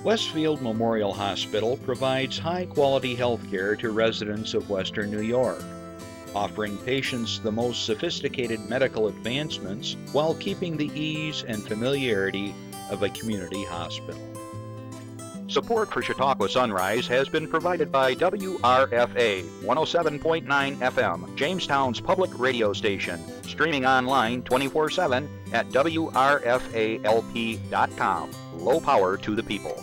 Westfield Memorial Hospital provides high-quality health care to residents of Western New York, offering patients the most sophisticated medical advancements while keeping the ease and familiarity of a community hospital. Support for Chautauqua Sunrise has been provided by WRFA 107.9 FM, Jamestown's public radio station, streaming online 24/7 at WRFALP.com. Low power to the people.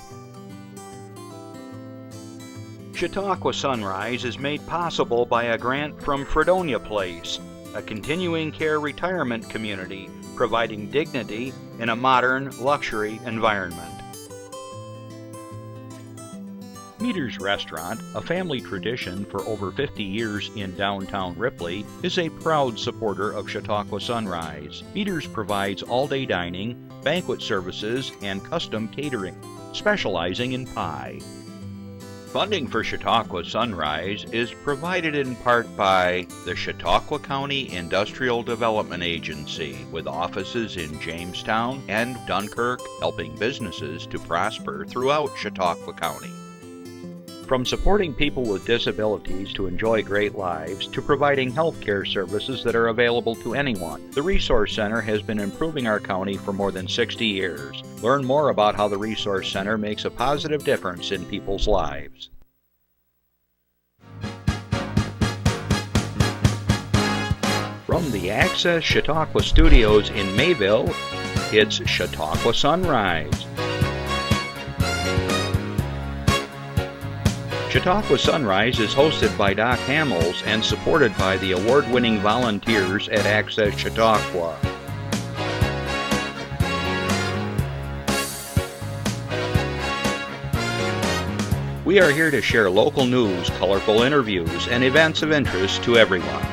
Chautauqua Sunrise is made possible by a grant from Fredonia Place, a continuing care retirement community providing dignity in a modern luxury environment. Meter's Restaurant, a family tradition for over 50 years in downtown Ripley, is a proud supporter of Chautauqua Sunrise. Meter's provides all-day dining, banquet services, and custom catering, specializing in pie. Funding for Chautauqua Sunrise is provided in part by the Chautauqua County Industrial Development Agency, with offices in Jamestown and Dunkirk, helping businesses to prosper throughout Chautauqua County. From supporting people with disabilities to enjoy great lives, to providing health care services that are available to anyone, the Resource Center has been improving our county for more than 60 years. Learn more about how the Resource Center makes a positive difference in people's lives. From the Access Chautauqua Studios in Mayville, it's Chautauqua Sunrise. Chautauqua Sunrise is hosted by Doc Hamels and supported by the award-winning volunteers at Access Chautauqua. We are here to share local news, colorful interviews, and events of interest to everyone.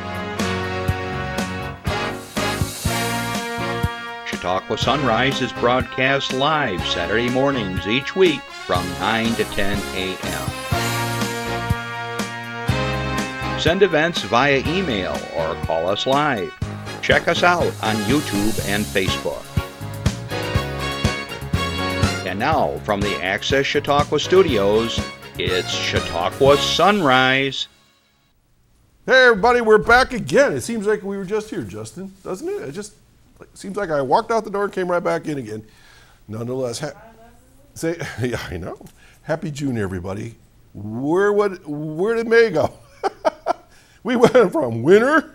Chautauqua Sunrise is broadcast live Saturday mornings each week from 9 to 10 a.m. Send events via email or call us live. Check us out on YouTube and Facebook. And now, from the Access Chautauqua Studios, it's Chautauqua Sunrise. Hey everybody, we're back again. It seems like we were just here, Justin, doesn't it? It just seems like I walked out the door and came right back in again. Nonetheless, yeah, I know. Happy June, everybody. Where did May go? We went from winter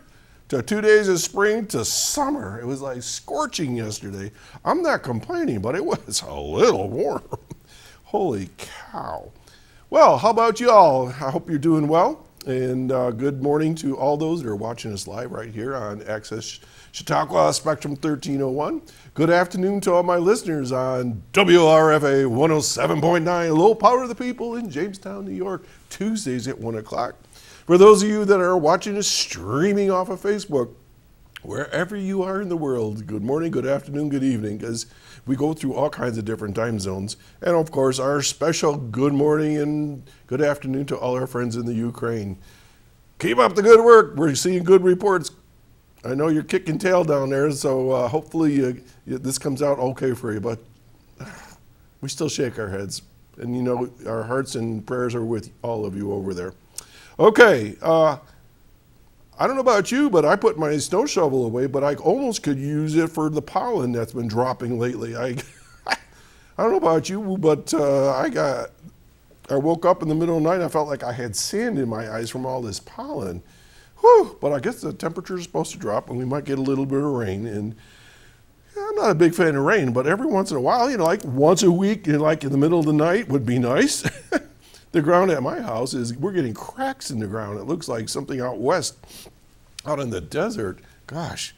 to 2 days of spring to summer. It was like scorching yesterday. I'm not complaining, but it was a little warm. Holy cow. Well, how about you all? I hope you're doing well. And good morning to all those that are watching us live right here on Access Chautauqua Spectrum 1301. Good afternoon to all my listeners on WRFA 107.9, Low Power to the People in Jamestown, New York, Tuesdays at 1 o'clock. For those of you that are watching us streaming off of Facebook, wherever you are in the world, good morning, good afternoon, good evening, because we go through all kinds of different time zones. And of course, our special good morning and good afternoon to all our friends in the Ukraine. Keep up the good work. We're seeing good reports. I know you're kicking tail down there, so hopefully this comes out okay for you, but we still shake our heads. And you know, our hearts and prayers are with all of you over there. Okay, I don't know about you, but I put my snow shovel away, but I almost could use it for the pollen that's been dropping lately. I don't know about you, but I woke up in the middle of the night, I felt like I had sand in my eyes from all this pollen. Whew, but I guess the temperature is supposed to drop and we might get a little bit of rain. And I'm not a big fan of rain, but every once in a while, you know, like once a week, like in the middle of the night would be nice. The ground at my house we're getting cracks in the ground. It looks like something out west, out in the desert. Gosh.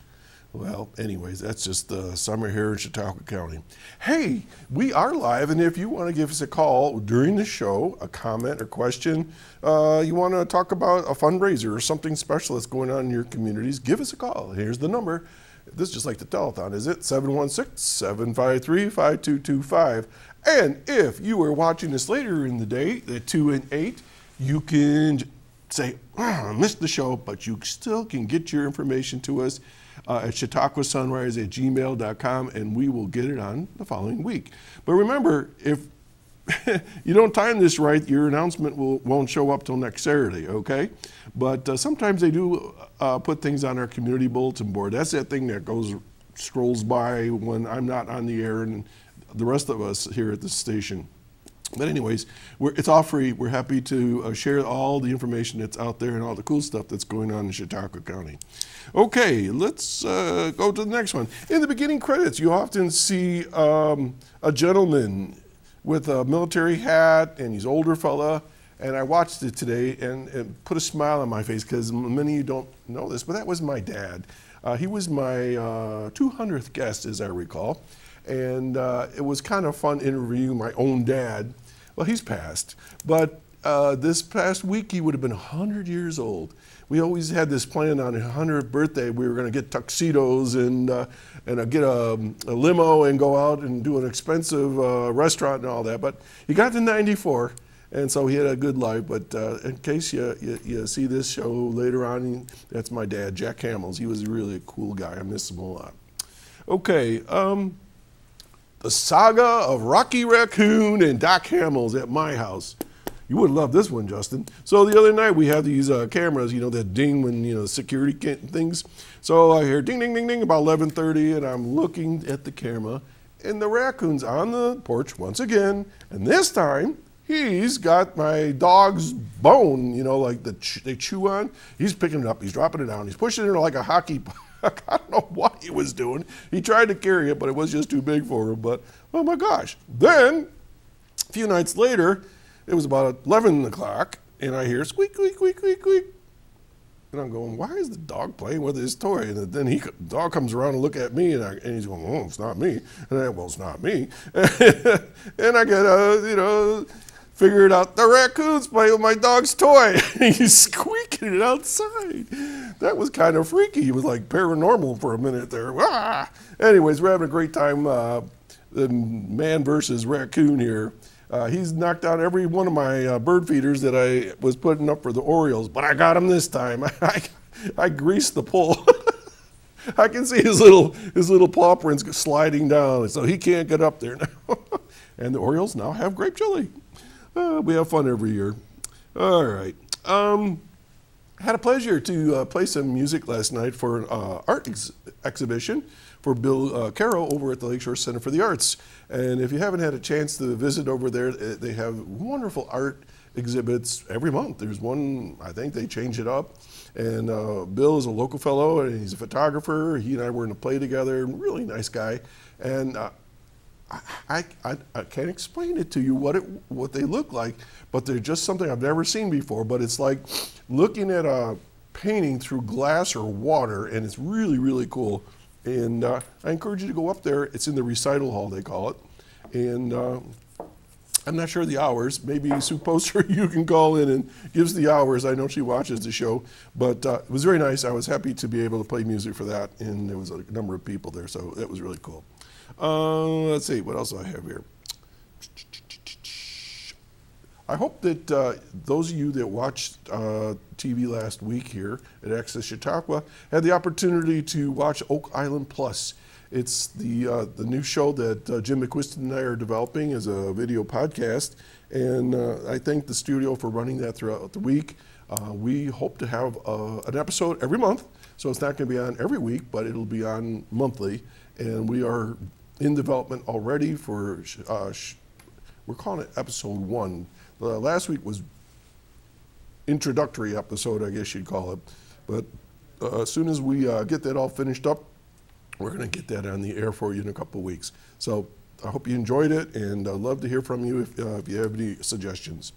Well, anyways, that's just the summer here in Chautauqua County. Hey, we are live, and if you want to give us a call during the show, a comment or question, you want to talk about a fundraiser or something special that's going on in your communities, give us a call. Here's the number. This is just like the telethon, is it? 716-753-5225. And if you are watching this later in the day, at 2 and 8, you can say, I missed the show, but you still can get your information to us at chautauquasunrise@gmail.com, and we will get it on the following week. But remember, if you don't time this right, your announcement won't show up till next Saturday, okay? But sometimes they do put things on our community bulletin board. That's that thing that scrolls by when I'm not on the air and the rest of us here at the station. But anyways, it's all free. We're happy to share all the information that's out there and all the cool stuff that's going on in Chautauqua County. Okay, let's go to the next one. In the beginning credits, you often see a gentleman with a military hat, and he's an older fella. And I watched it today and it put a smile on my face because many of you don't know this, but that was my dad. He was my 200th guest, as I recall. And it was kind of fun interviewing my own dad. Well, he's passed. But this past week, he would have been 100 years old. We always had this plan on his 100th birthday. We were going to get tuxedos and get a limo and go out and do an expensive restaurant and all that. But he got to 94. And so he had a good life, but in case you see this show later on, that's my dad, Jack Hamels. He was really a cool guy. I miss him a lot. Okay, the saga of Rocky Raccoon and Doc Hamels at my house. You would love this one, Justin. So the other night we had these cameras, you know, that ding when, you know, security things. So I hear ding, ding, ding, ding about 11:30, and I'm looking at the camera, and the raccoon's on the porch once again, and this time, he's got my dog's bone, you know, like they chew on. He's picking it up, he's dropping it down, he's pushing it like a hockey puck. I don't know what he was doing. He tried to carry it, but it was just too big for him. But, oh my gosh. Then, a few nights later, it was about 11 o'clock, and I hear squeak, squeak, squeak, squeak, squeak. And I'm going, why is the dog playing with his toy? And then the dog comes around and look at me, and he's going, oh, it's not me. And I, well, it's not me. And I get, you know, figured out the raccoon's playing with my dog's toy. He's squeaking it outside. That was kind of freaky. He was like paranormal for a minute there. Ah! Anyways, we're having a great time. The man versus raccoon here. He's knocked out every one of my bird feeders that I was putting up for the Orioles, but I got him this time. I greased the pole. I can see his little paw prints sliding down, so he can't get up there now. And the Orioles now have grape jelly. We have fun every year. All right. Had a pleasure to play some music last night for an art exhibition for Bill Caro over at the Lakeshore Center for the Arts. And if you haven't had a chance to visit over there, they have wonderful art exhibits every month. There's one, I think they change it up. And Bill is a local fellow, and he's a photographer. He and I were in a play together, really nice guy. And I can't explain it to you what they look like, but they're just something I've never seen before. But it's like looking at a painting through glass or water, and it's really, really cool. And I encourage you to go up there. It's in the recital hall, they call it. And I'm not sure the hours. Maybe Sue Poster, you can call in and give us the hours. I know she watches the show. But it was very nice. I was happy to be able to play music for that. And there was a number of people there, so that was really cool. Let's see, what else do I have here? I hope that those of you that watched TV last week here at Access Chautauqua had the opportunity to watch Oak Island Plus. It's the new show that Jim McQuiston and I are developing as a video podcast, and I thank the studio for running that throughout the week. We hope to have an episode every month, so it's not going to be on every week, but it'll be on monthly, and we are in development already for, we're calling it episode 1. Last week was introductory episode, I guess you'd call it. But as soon as we get that all finished up, we're going to get that on the air for you in a couple of weeks. So I hope you enjoyed it, and I'd love to hear from you if you have any suggestions.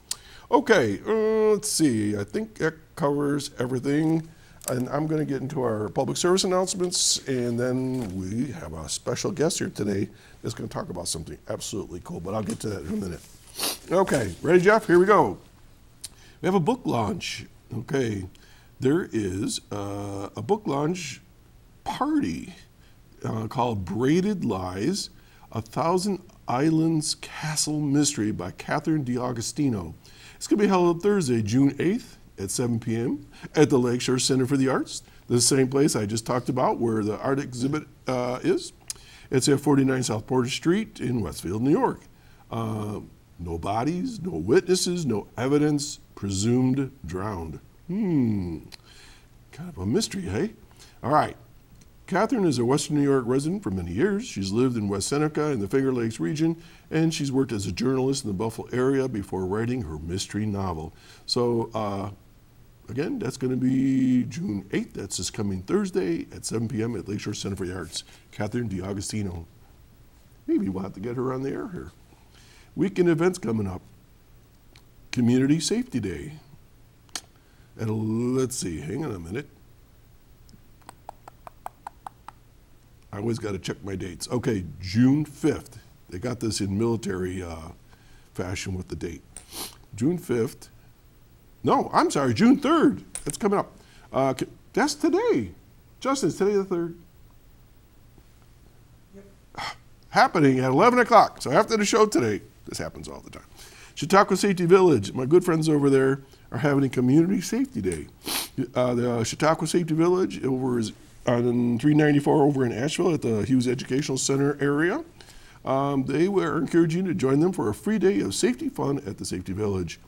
Okay, let's see. I think that covers everything. And I'm going to get into our public service announcements, and then we have a special guest here today that's going to talk about something absolutely cool, but I'll get to that in a minute. Okay, ready, Jeff? Here we go. We have a book launch. Okay, there is a book launch party called Braided Lies, A Thousand Islands Castle Mystery by Catherine D'Agostino. It's going to be held on Thursday, June 8th. At 7 p.m. at the Lakeshore Center for the Arts, the same place I just talked about where the art exhibit is. It's at 49 South Porter Street in Westfield, New York. No bodies, no witnesses, no evidence, presumed drowned. Kind of a mystery, hey? All right. Catherine is a Western New York resident for many years. She's lived in West Seneca in the Finger Lakes region, and she's worked as a journalist in the Buffalo area before writing her mystery novel. So, again, that's going to be June 8th. That's this coming Thursday at 7 p.m. at Lakeshore Center for the Arts. Catherine D'Agostino. Maybe we'll have to get her on the air here. Weekend events coming up. Community Safety Day. And let's see, hang on a minute. I always got to check my dates. Okay, June 5th. They got this in military fashion with the date. June 5th. No, I'm sorry, June 3rd. That's coming up. That's today. Justin, it's today the 3rd. Yep. Happening at 11 o'clock. So after the show today, this happens all the time. Chautauqua Safety Village, my good friends over there are having a Community Safety Day. The Chautauqua Safety Village is on 394 over in Asheville at the Hughes Educational Center area. They were encouraging you to join them for a free day of safety fun at the Safety Village.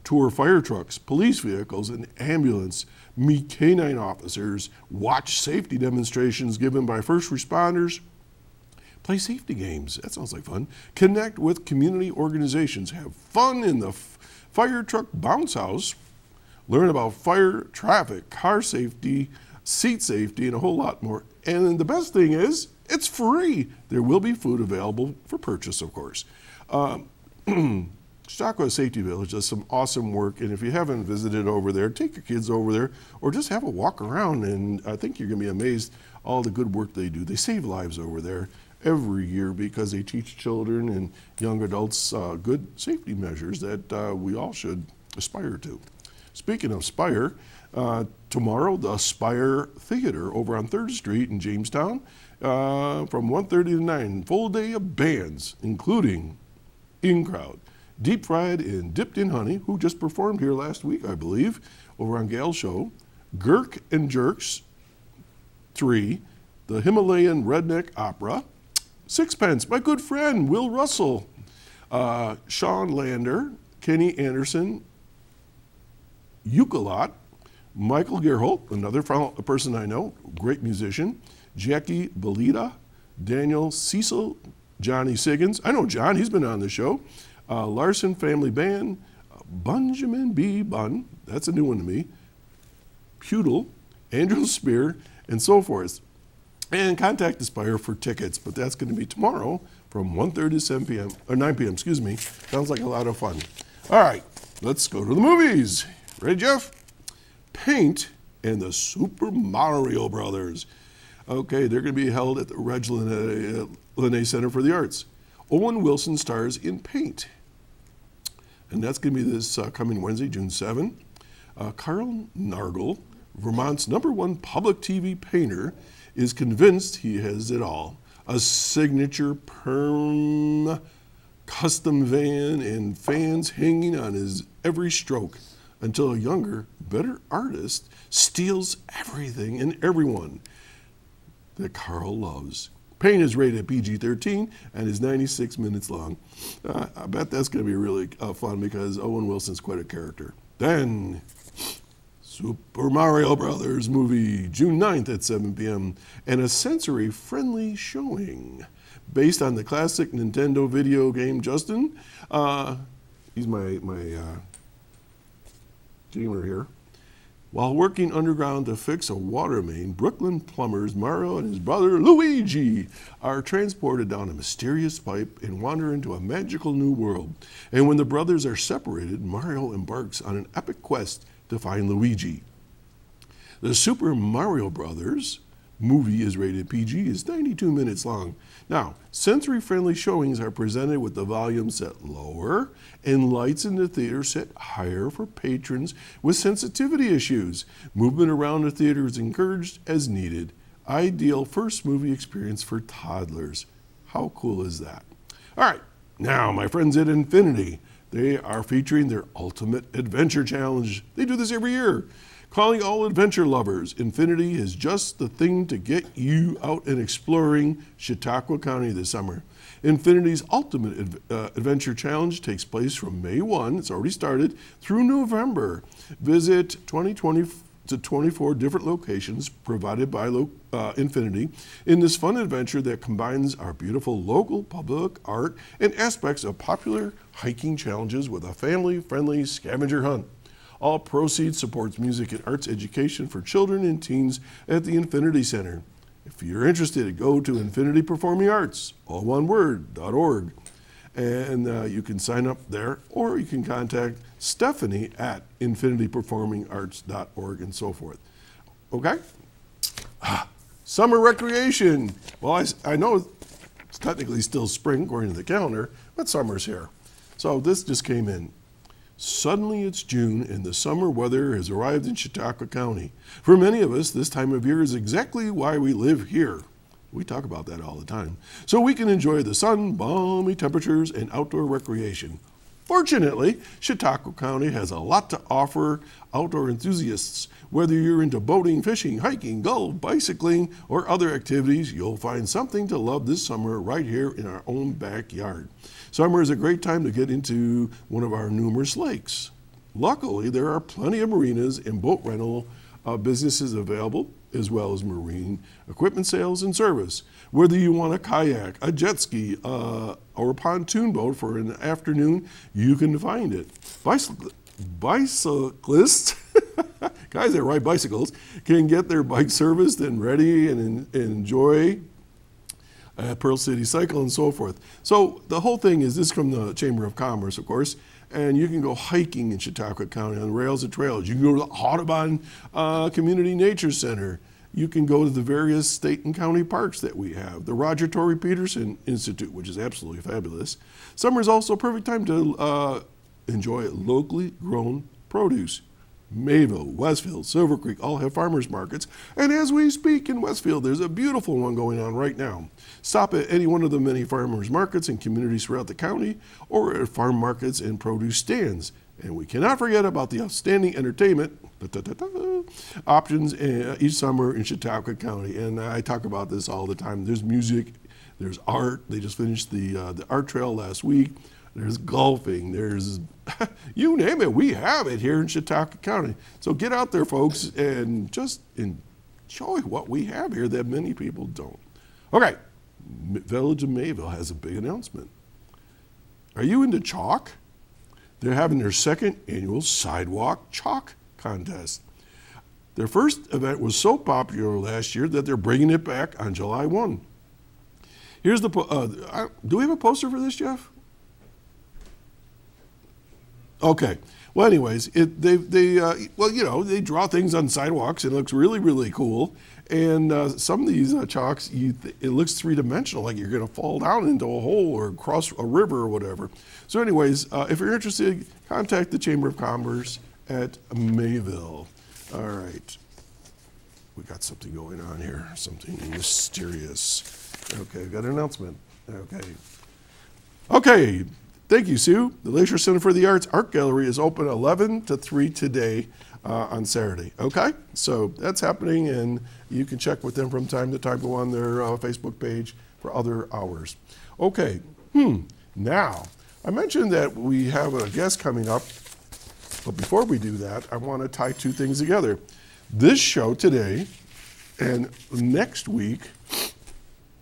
Tour fire trucks, police vehicles, and ambulance, meet canine officers, watch safety demonstrations given by first responders, play safety games. That sounds like fun. Connect with community organizations, have fun in the fire truck bounce house, learn about fire, traffic, car safety, seat safety, and a whole lot more. And the best thing is, it's free. There will be food available for purchase, of course. Chautauqua Safety Village does some awesome work, and if you haven't visited over there, take your kids over there, or just have a walk around, and I think you're going to be amazed all the good work they do. They save lives over there every year because they teach children and young adults good safety measures that we all should aspire to. Speaking of Spire, tomorrow the Spire Theater over on 3rd Street in Jamestown from 1:30 to 9. Full day of bands, including In Crowd, Deep Fried and Dipped in Honey, who just performed here last week, I believe, over on Gal's show. Gurk and Jerks 3, the Himalayan Redneck Opera. Sixpence, my good friend Will Russell, Sean Lander, Kenny Anderson, Ukulot, Michael Gerholt, another person I know, great musician, Jackie Belita, Daniel Cecil, Johnny Siggins. I know John, he's been on the show. Larson Family Band, Benjamin B. Bunn, that's a new one to me, Pudel, Andrew Spear, and so forth. And contact Aspire for tickets, but that's going to be tomorrow from 1:30 to 7 p.m., or 9 p.m., excuse me. Sounds like a lot of fun. All right, let's go to the movies. Ready, Jeff? Paint and the Super Mario Brothers. Okay, they're going to be held at the Reg Linné Center for the Arts. Owen Wilson stars in Paint. And that's going to be this coming Wednesday, June 7. Carl Nargel, Vermont's #1 public TV painter, is convinced he has it all. A signature perm custom van and fans hanging on his every stroke until a younger, better artist steals everything and everyone that Carl loves. Paint is rated PG-13 and is 96 minutes long. I bet that's going to be really fun because Owen Wilson's quite a character. Then, Super Mario Brothers movie, June 9th at 7 p.m. and a sensory-friendly showing based on the classic Nintendo video game. Justin, he's my gamer here. While working underground to fix a water main, Brooklyn plumbers Mario and his brother Luigi are transported down a mysterious pipe and wander into a magical new world. And when the brothers are separated, Mario embarks on an epic quest to find Luigi. The Super Mario Brothers movie is rated PG, is 92 minutes long. Now, sensory-friendly showings are presented with the volume set lower and lights in the theater set higher for patrons with sensitivity issues. Movement around the theater is encouraged as needed. Ideal first movie experience for toddlers. How cool is that? All right, now my friends at Infinity, they are featuring their Ultimate Adventure Challenge. They do this every year. Calling all adventure lovers, Infinity is just the thing to get you out and exploring Chautauqua County this summer. Infinity's Ultimate Adventure Challenge takes place from May 1, it's already started, through November. Visit 20 to 24 different locations provided by Infinity in this fun adventure that combines our beautiful local public art and aspects of popular hiking challenges with a family-friendly scavenger hunt. All proceeds supports music and arts education for children and teens at the Infinity Center. If you're interested, go to Infinity Performing Arts, all one word, .org. And you can sign up there, or you can contact Stephanie at infinityperformingarts.org and so forth. Okay? Summer recreation. Well, I know it's technically still spring according to the calendar, but summer's here. So this just came in. Suddenly it's June and the summer weather has arrived in Chautauqua County. For many of us, this time of year is exactly why we live here. We talk about that all the time. So we can enjoy the sun, balmy temperatures, and outdoor recreation. Fortunately, Chautauqua County has a lot to offer outdoor enthusiasts. Whether you're into boating, fishing, hiking, golf, bicycling, or other activities, you'll find something to love this summer right here in our own backyard. Summer is a great time to get into one of our numerous lakes. Luckily, there are plenty of marinas and boat rental businesses available, as well as marine equipment sales and service. Whether you want a kayak, a jet ski, or a pontoon boat for an afternoon, you can find it. Bicyclists, guys that ride bicycles, can get their bike serviced and ready and enjoy Pearl City Cycle and so forth. So the whole thing is this from the Chamber of Commerce, of course, and you can go hiking in Chautauqua County on rails and trails. You can go to the Audubon Community Nature Center. You can go to the various state and county parks that we have. The Roger Torrey Peterson Institute, which is absolutely fabulous. Summer is also a perfect time to enjoy locally grown produce. Mayville, Westfield, Silver Creek all have farmers markets, and as we speak in Westfield, there's a beautiful one going on right now. Stop at any one of the many farmers markets and communities throughout the county, or at farm markets and produce stands. And we cannot forget about the outstanding entertainment options each summer in Chautauqua County. And I talk about this all the time. There's music, there's art. They just finished the art trail last week. There's golfing, there's, you name it, we have it here in Chautauqua County. So get out there, folks, and just enjoy what we have here that many people don't. Okay, Village of Mayville has a big announcement. Are you into chalk? They're having their second annual Sidewalk Chalk Contest. Their first event was so popular last year that they're bringing it back on July 1. Here's the, do we have a poster for this, Jeff? Okay. Well, anyways, they draw things on sidewalks and it looks really, really cool. And some of these chalks, it looks three-dimensional, like you're going to fall down into a hole or cross a river or whatever. So anyways, if you're interested, contact the Chamber of Commerce at Mayville. All right. We got something going on here, something mysterious. Okay, got an announcement. Okay. Thank you, Sue. The Lakeshore Center for the Arts Art Gallery is open 11 to 3 today on Saturday. Okay? So that's happening, and you can check with them from time to time. Go on their Facebook page for other hours. Okay. Now, I mentioned that we have a guest coming up, but before we do that, I want to tie two things together. This show today and next week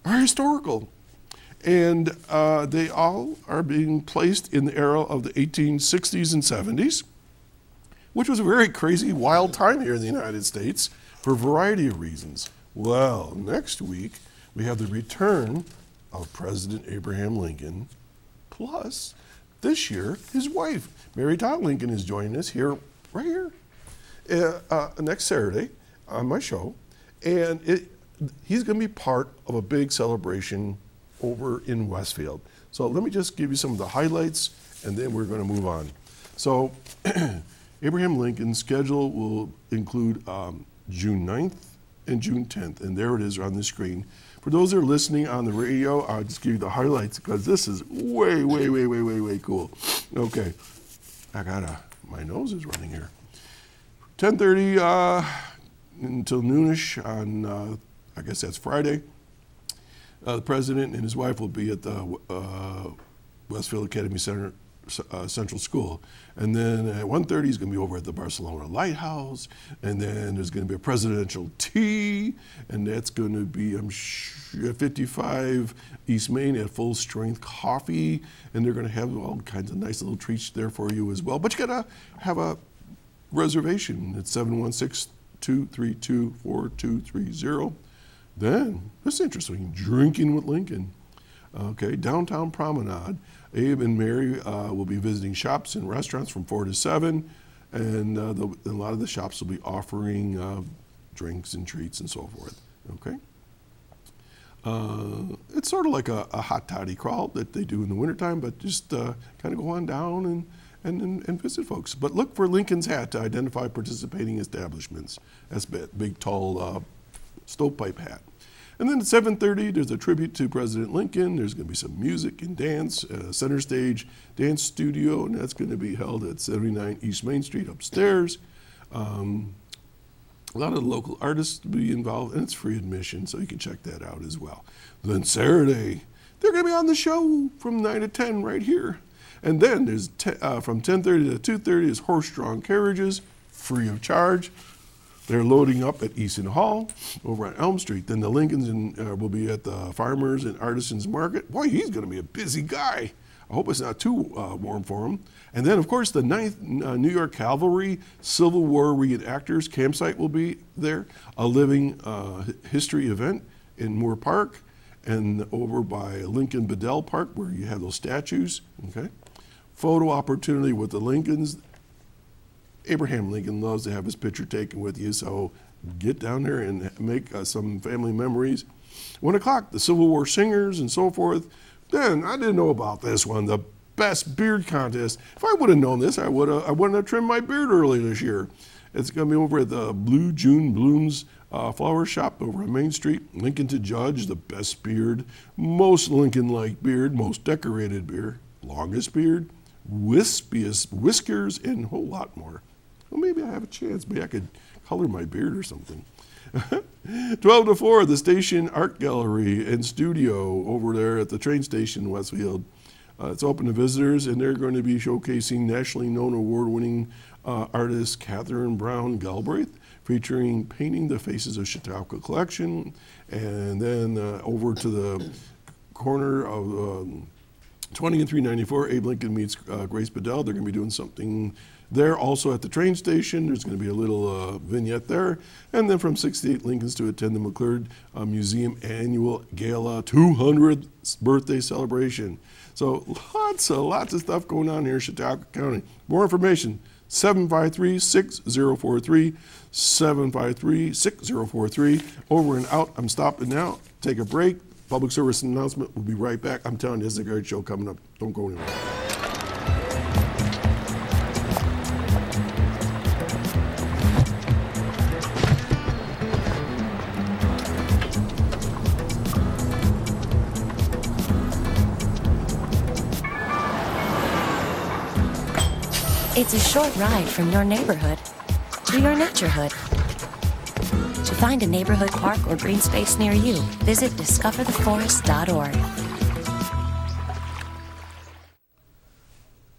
are historical. And they all are being placed in the era of the 1860s and 70s, which was a very crazy, wild time here in the United States for a variety of reasons. Well, next week, we have the return of President Abraham Lincoln, plus this year, his wife, Mary Todd Lincoln, is joining us here, right here, next Saturday on my show. And he's going to be part of a big celebration over in Westfield. So let me just give you some of the highlights and then we're going to move on. So Abraham Lincoln's schedule will include June 9th and June 10th, and there it is on the screen. For those that are listening on the radio, I'll just give you the highlights because this is way, way, way, way, way, way cool. Okay, my nose is running here. 10:30 until noonish on, I guess that's Friday. The president and his wife will be at the Westfield Academy Center Central School. And then at 1:30 he's going to be over at the Barcelona Lighthouse. And then there's going to be a presidential tea. And that's going to be, I'm sure, at 55 East Main at Full Strength Coffee. And they're going to have all kinds of nice little treats there for you as well. But you got to have a reservation at 716-232-4230. Then, this is interesting, Drinking with Lincoln. Okay, Downtown Promenade. Abe and Mary will be visiting shops and restaurants from 4 to 7, and a lot of the shops will be offering drinks and treats and so forth. Okay, it's sort of like a hot toddy crawl that they do in the wintertime, but just kind of go on down and visit folks. But look for Lincoln's hat to identify participating establishments. That's big tall stovepipe hat. And then at 7:30, there's a tribute to President Lincoln. There's going to be some music and dance, center stage dance studio, and that's going to be held at 79 East Main Street upstairs. A lot of the local artists will be involved, and it's free admission, so you can check that out as well. Then Saturday, they're going to be on the show from 9 to 10 right here. And then there's from 10:30 to 2:30 is horse-drawn carriages, free of charge. They're loading up at Easton Hall over on Elm Street. Then the Lincolns will be at the Farmers and Artisans Market. Boy, he's going to be a busy guy. I hope it's not too warm for him. And then, of course, the 9th New York Cavalry Civil War Reenactors campsite will be there. A living history event in Moore Park and over by Lincoln Bedell Park where you have those statues. Okay, photo opportunity with the Lincolns. Abraham Lincoln loves to have his picture taken with you, so get down there and make some family memories. 1 o'clock, the Civil War Singers and so forth. Then, I didn't know about this one, the Best Beard Contest. If I would have known this, I wouldn't have trimmed my beard earlier this year. It's going to be over at the Blue June Blooms Flower Shop over on Main Street. Lincoln to judge, the best beard, most Lincoln-like beard, most decorated beard, longest beard, wispiest whiskers, and a whole lot more. Well, maybe I have a chance. Maybe I could color my beard or something. 12 to 4, the Station Art Gallery and Studio over there at the train station in Westfield. It's open to visitors, and they're going to be showcasing nationally known award-winning artist Catherine Brown Galbraith, featuring Painting the Faces of Chautauqua collection. And then over to the corner of 20 and 394, Abe Lincoln meets Grace Bedell. They're going to be doing something there. Also at the train station, there's going to be a little vignette there. And then from 6 to 8, Lincoln's to attend the McClure Museum Annual Gala 200th birthday celebration. So lots of stuff going on here in Chautauqua County. More information, 753-6043, 753-6043. Over and out. I'm stopping now. Take a break. Public service announcement. We'll be right back. I'm telling you, there's a great show coming up. Don't go anywhere. It's a short ride from your neighborhood to your naturehood. To find a neighborhood park or green space near you, visit discovertheforest.org.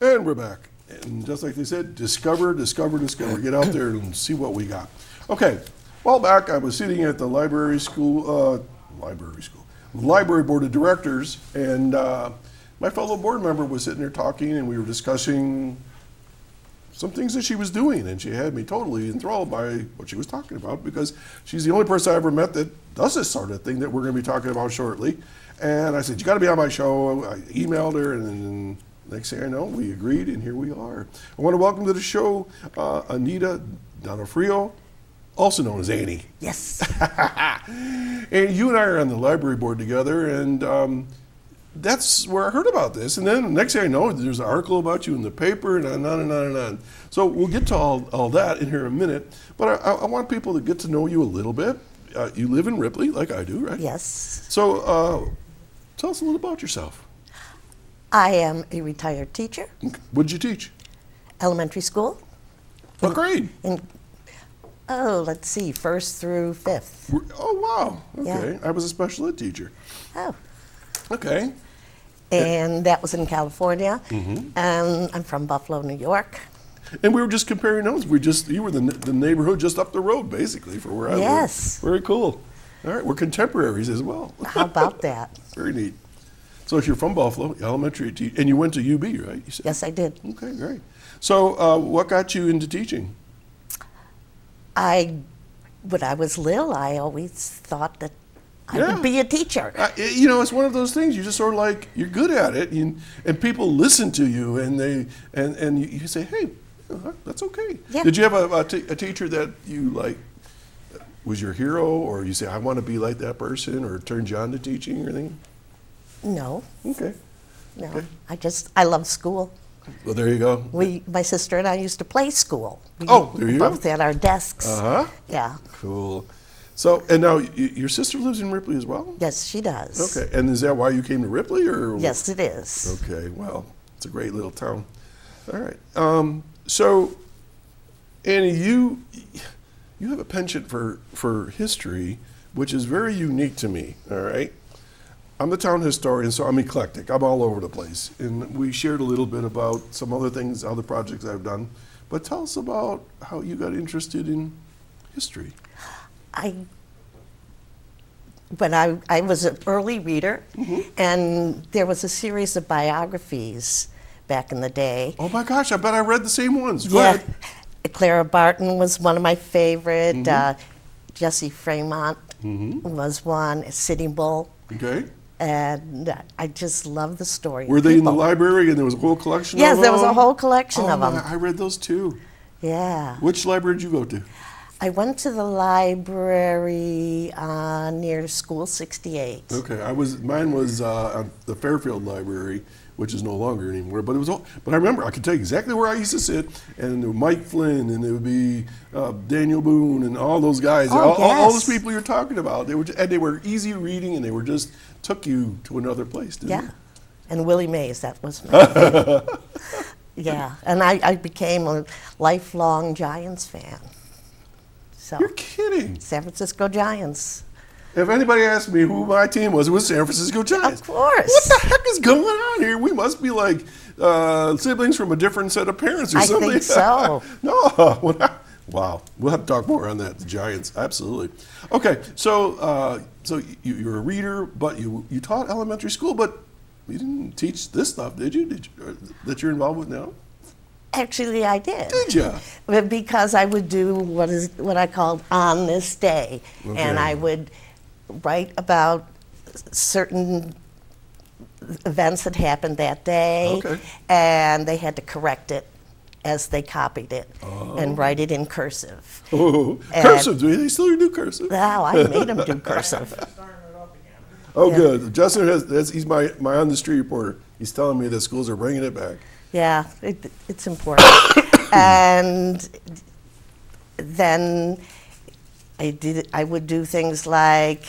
And we're back. And just like they said, discover. Get out there and see what we got. Okay, a while back I was sitting at the library board of directors, and my fellow board member was sitting there talking, and we were discussing some things that she was doing, and she had me totally enthralled by what she was talking about, because she's the only person I ever met that does this sort of thing that we're going to be talking about shortly. And I said, you got to be on my show. I emailed her, and then next thing I know, we agreed, and here we are. I want to welcome to the show Anita Donofrio, also known as Annie. Yes. And you and I are on the library board together, and that's where I heard about this. And then the next thing I know, there's an article about you in the paper, and on and on and on. So we'll get to all that in here in a minute. But I want people to get to know you a little bit. You live in Ripley, like I do, right? Yes. So tell us a little about yourself. I am a retired teacher. What did you teach? Elementary school. What grade? In Oh, let's see, 1st through 5th. Oh, wow. Okay. Yeah. I was a special ed teacher. Oh. Okay. And that was in California. Mm-hmm. And I'm from Buffalo, New York. And we were just comparing notes. You were the neighborhood just up the road, basically, for where I live. Yes. Very cool. All right, we're contemporaries as well. How about that? Very neat. So if you're from Buffalo, elementary teacher, and you went to UB, right? You said? Yes, I did. Okay, great. So what got you into teaching? When I was little, I always thought that I would be a teacher. You know, it's one of those things. You just sort of like you're good at it, and people listen to you, and you say, "Hey, that's okay." Yeah. Did you have a teacher that you like was your hero, or you say, "I want to be like that person," or turned you on to teaching or anything? No. Okay. No. Okay. I love school. Well, there you go. My sister and I used to play school. We There you go. both had our desks. Uh-huh. Yeah. Cool. So, and now your sister lives in Ripley as well? Yes, she does. Okay. And is that why you came to Ripley, or? Yes, it is. Okay. Well, it's a great little town. All right. So, Annie, you have a penchant for history, which is very unique to me. All right. I'm the town historian, so I'm eclectic. I'm all over the place. And we shared a little bit about some other things, other projects I've done. But tell us about how you got interested in history. When I was an early reader, Mm-hmm. and there was a series of biographies back in the day. Oh my gosh, I bet I read the same ones. Go Yeah. ahead. Clara Barton was one of my favorite. Mm-hmm. Jesse Fremont was one. Sitting Bull. Okay. And I just love the story. Were of they in the people. library and there was a whole collection of Yes, them? there was a whole collection of them. I read those too. Yeah. Which library did you go to? I went to the library near School 68. Okay, mine was at the Fairfield Library, which is no longer anymore. But it was but I remember I could tell you exactly where I used to sit, and there was Mike Flynn, and it would be Daniel Boone, and all those guys, Oh, all those yes. people you're talking about. They were easy reading, and they were just took you to another place. Didn't Yeah. they? And Willie Mays, that was my favorite. Yeah, and I became a lifelong Giants fan. So, You're kidding. San Francisco Giants. If anybody asked me who my team was, it was San Francisco Giants. Of course. What the heck is going on here? We must be like siblings from a different set of parents or I something. think so. No. Wow. We'll have to talk more on that, the Giants. Absolutely. Okay, so you're a reader, but you taught elementary school, but you didn't teach this stuff, did you? That you're involved with now? Actually, I did. Did you? Because I would do what I called On This Day. Okay. And I would write about certain events that happened that day. Okay. And they had to correct it as they copied it and write it in cursive. Oh, And- cursive. Do they still do cursive? Now I made them do cursive. Oh, Yeah. good. Justin he's my on the street reporter. He's telling me that schools are bringing it back. Yeah, it's important. And then I would do things like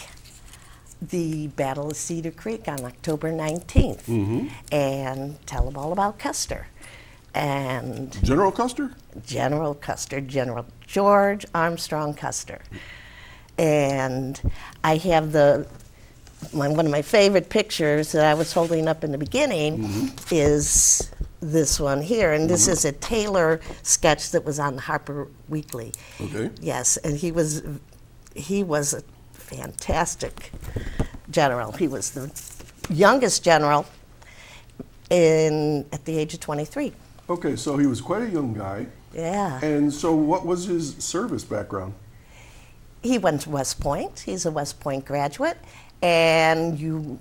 the Battle of Cedar Creek on October 19th and tell them all about Custer. And General Custer? General Custer, General George Armstrong Custer. And I have one of my favorite pictures that I was holding up in the beginning is this one here. And this is a Taylor sketch that was on the Harper Weekly. Okay. Yes, and he was a fantastic general. He was the youngest general at the age of 23. Okay, so he was quite a young guy. Yeah. And so what was his service background? He went to West Point. He's a West Point graduate. And you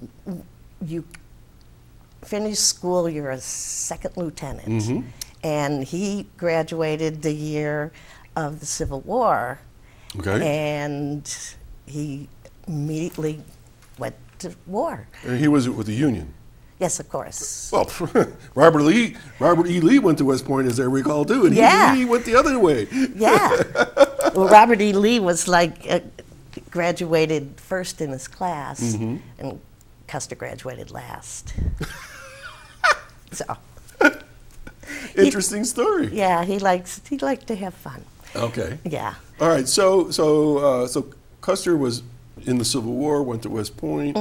finish school, you're a second lieutenant. And he graduated the year of the Civil War. Okay. And he immediately went to war. And he was with the Union. Yes, of course. Well, Robert E. Lee went to West Point, as I recall, too, and Yeah. he went the other way. Yeah. Well, Robert E. Lee was graduated first in his class, and Custer graduated last. So. Interesting story. Yeah, he liked to have fun. Okay. Yeah. All right. So Custer was in the Civil War, went to West Point,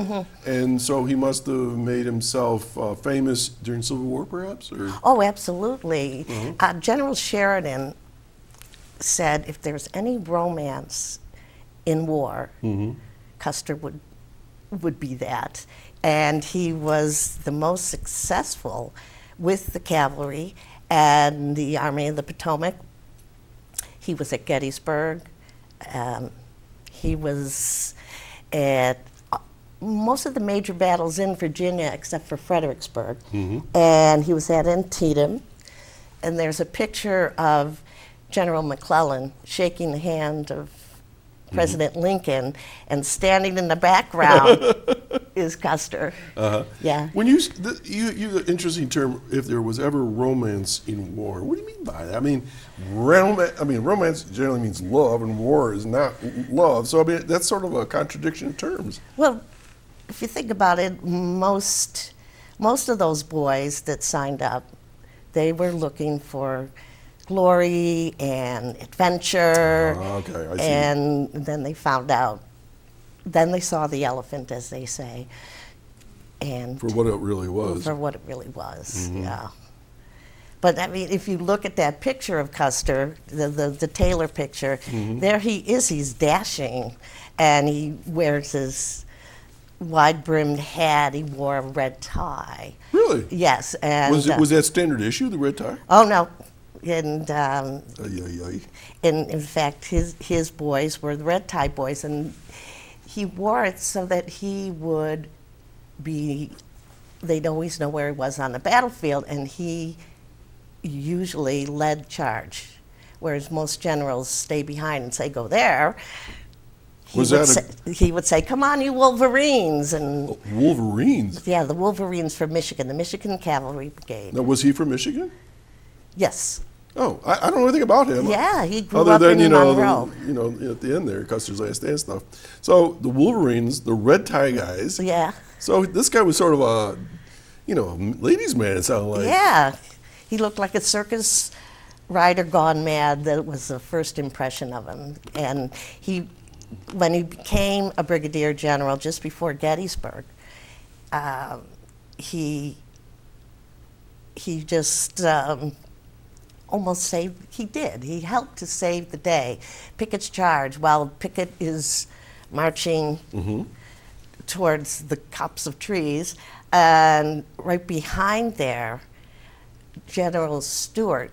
and so he must have made himself famous during Civil War, perhaps? Or? Oh, absolutely. General Sheridan said if there's any romance in war, Custer would be that. And he was the most successful with the cavalry and the Army of the Potomac. He was at Gettysburg. He was at most of the major battles in Virginia except for Fredericksburg. And he was at Antietam. And there's a picture of General McClellan shaking the hand of President Lincoln, and standing in the background is Custer. Yeah. When you the interesting term, if there was ever romance in war, what do you mean by that? I mean, romance generally means love, and war is not love. So I mean, that's sort of a contradiction in terms. Well, if you think about it, most of those boys that signed up, they were looking for glory and adventure. Okay, I see. And then they found out, then they saw the elephant, as they say. And For what it really was. For what it really was, yeah. But I mean, if you look at that picture of Custer, the Taylor picture, there he is, he's dashing, and he wears his wide-brimmed hat, he wore a red tie. Really? Yes. And was that standard issue, the red tie? Oh, no. And in fact, his boys were the red tie boys, and he wore it so that he would be, they'd always know where he was on the battlefield, and he usually led charge, whereas most generals stay behind and say, go there. He would say, come on, you Wolverines. And Wolverines? Yeah, the Wolverines from Michigan, the Michigan Cavalry Brigade. Now, was he from Michigan? Yes. Oh, I don't know anything about him. Yeah, he grew other up than, in Monroe. at the end there, Custer's Last Stand stuff. So the Wolverines, the red tie guys. Yeah. So this guy was sort of a, ladies' man, it sounded like. Yeah. He looked like a circus rider gone mad. That was the first impression of him. And when he became a brigadier general just before Gettysburg, he just almost saved, he helped to save the day. Pickett's charge, while Pickett is marching towards the copse of trees, and right behind there, General Stuart,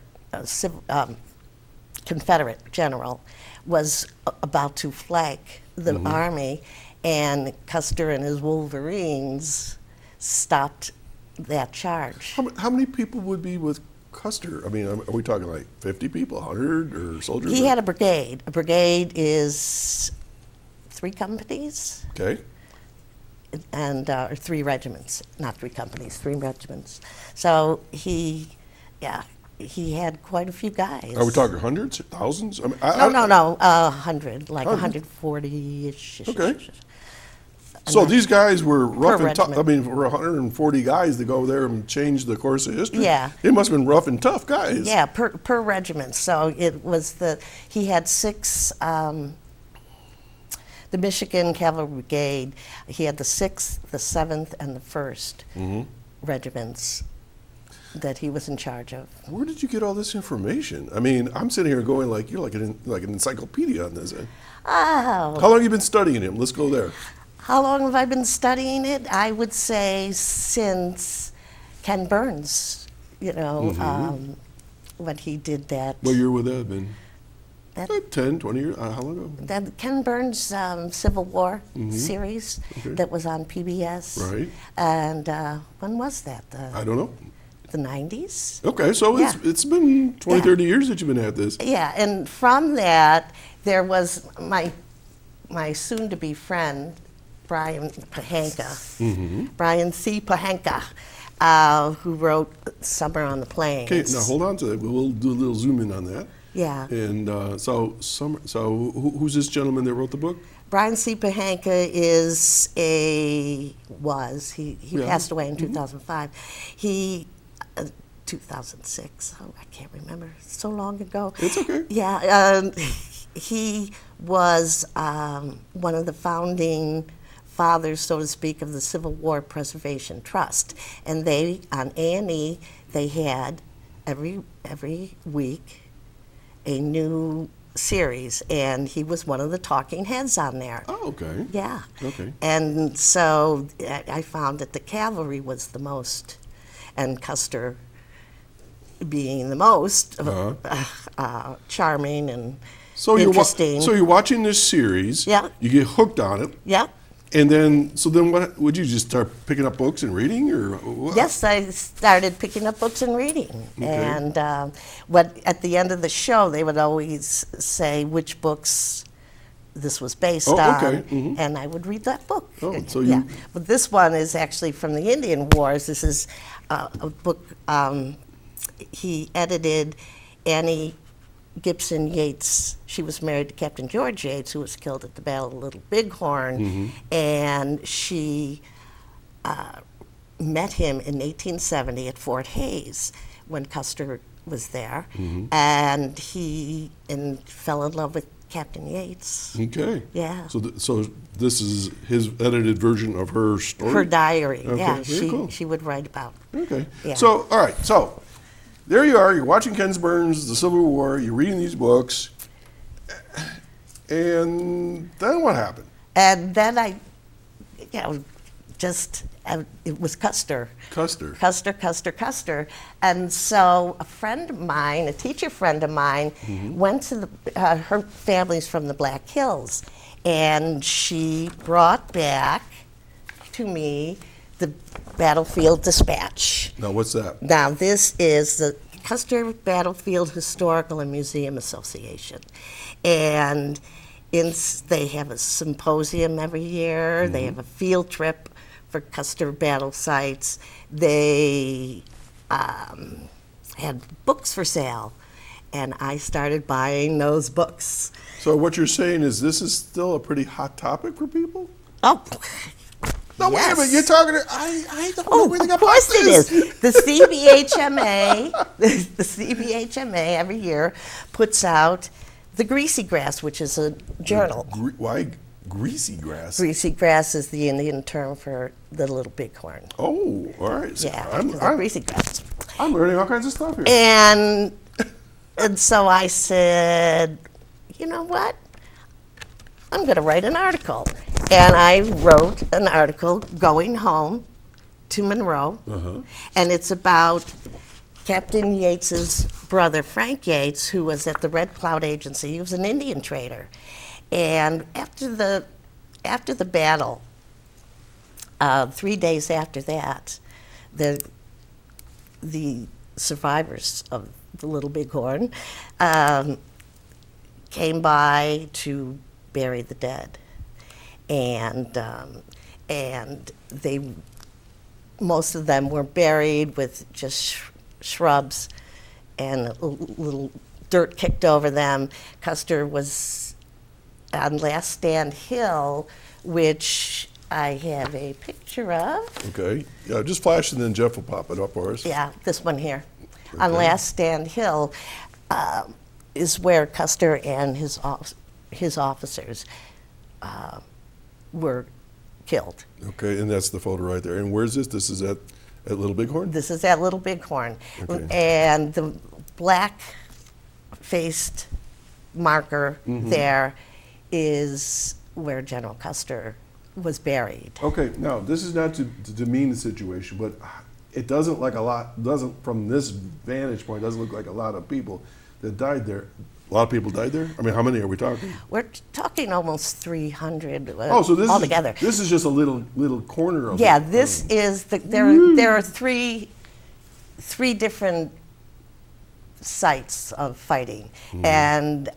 Confederate general, was about to flank the army, and Custer and his Wolverines stopped that charge. How many people would be with Custer? I mean, are we talking like 50 people, 100, or soldiers? He had a brigade. A brigade is 3 companies. Okay. And or 3 regiments, not 3 companies, 3 regiments. So he had quite a few guys. Are we talking hundreds, thousands? I mean, No, 100, like 140-ish. Okay. So these guys were rough and tough. regiment. I mean, for 140 guys to go there and change the course of history. Yeah. It must have been rough and tough guys. Yeah, per regiment. So it was he had 6, the Michigan Cavalry Brigade, he had the 6th, the 7th, and the 1st regiments that he was in charge of. Where did you get all this information? I mean, I'm sitting here going like, you're like an encyclopedia on this. Oh. How long have you been studying him? Let's go there. How long have I been studying it? I would say since Ken Burns, when he did that. What year would that have been? That, 10, 20 years? How long ago? that Ken Burns Civil War series that was on PBS. Right. And when was that? I don't know. The 90s? Okay, so it's been 20, 30 years that you've been at this. Yeah, and from that, there was my soon-to-be friend, Brian Pahanka, Brian C. Pahanka, who wrote Summer on the Plains. Okay, now hold on to that. We'll do a little zoom in on that. Yeah. And who's this gentleman that wrote the book? Brian C. Pahanka he passed away in 2005. 2006. Oh, I can't remember. So long ago. It's okay. Yeah, he was one of the founding fathers, so to speak, of the Civil War Preservation Trust. And they, on A&E, they had every week a new series, and he was one of the talking heads on there. Oh, okay. Yeah. Okay. And so I found that the cavalry was the most, and Custer being the most charming and interesting. So you're watching this series. Yeah. You get hooked on it. Yeah. And then what would you just start picking up books and reading, or what? Yes, I started picking up books and reading. Okay. And at the end of the show, they would always say which books this was based on, Mm-hmm. and I would read that book. Oh, so you... But this one is actually from the Indian Wars. This is a book he edited. Annie Gibson Yates, she was married to Captain George Yates, who was killed at the Battle of Little Bighorn, Mm-hmm. and she met him in 1870 at Fort Hayes when Custer was there, Mm-hmm. and he fell in love with Captain Yates. Okay. Yeah. So this is his edited version of her story? Her diary, Okay, yeah, very cool. she would write about. Okay. Yeah. So, all right, so there you are, you're watching Ken Burns, the Civil War, you're reading these books, and then what happened? And then it was Custer. Custer. And so a friend of mine, a teacher friend of mine, Mm-hmm. went to her family's from the Black Hills, and she brought back to me the Battlefield Dispatch. Now, what's that? Now, this is the Custer Battlefield Historical and Museum Association. And they have a symposium every year. They have a field trip for Custer battle sites. They had books for sale, and I started buying those books. So what you're saying is this is still a pretty hot topic for people? Oh, No, wait a yes. minute, you're talking to, I don't know anything of about course this. it is. The CBHMA, the CBHMA every year puts out the Greasy Grass, which is a journal. Why greasy grass? Greasy grass is the Indian term for the little bighorn. Oh, all right. So Yeah, they're greasy grass. I'm learning all kinds of stuff here. And so I said, you know what? I'm going to write an article. And I wrote an article going home to Monroe, and it's about Captain Yates's brother, Frank Yates, who was at the Red Cloud Agency. He was an Indian trader. And after the battle, 3 days after that, the survivors of the Little Bighorn came by to bury the dead. And most of them were buried with just shrubs and a little dirt kicked over them. Custer was on Last Stand Hill, which I have a picture of. Okay. Yeah, just flash and then Jeff will pop it up for us. Yeah, this one here. On Okay. Last Stand Hill is where Custer and his officers were killed. Okay, and that's the photo right there. And where's this? This is at Little Bighorn? This is at Little Bighorn. Okay. And the black-faced marker there is where General Custer was buried. Okay, now this is not to demean the situation, but it doesn't from this vantage point, doesn't look like a lot of people that died there. A lot of people died there? I mean, how many are we talking? We're talking almost 300 So this altogether. This is just a little corner of Yeah, it. this is there are three different sites of fighting, and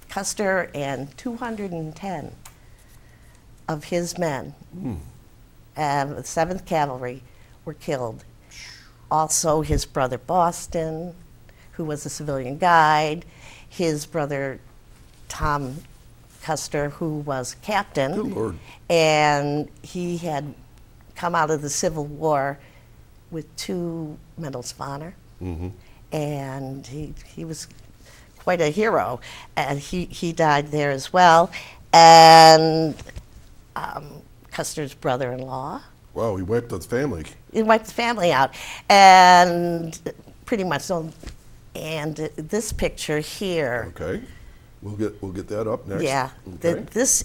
Custer and 210 of his men, and the 7th Cavalry, were killed. Also, his brother Boston, who was a civilian guide, his brother Tom Custer, who was captain. Good Lord. And he had come out of the Civil War with 2 Medals of Honor. and he was quite a hero, and he died there as well. And Custer's brother-in-law. Wow, he wiped the family. He wiped the family out, and pretty much so. And this picture here. Okay, we'll get that up next. Yeah, Okay. this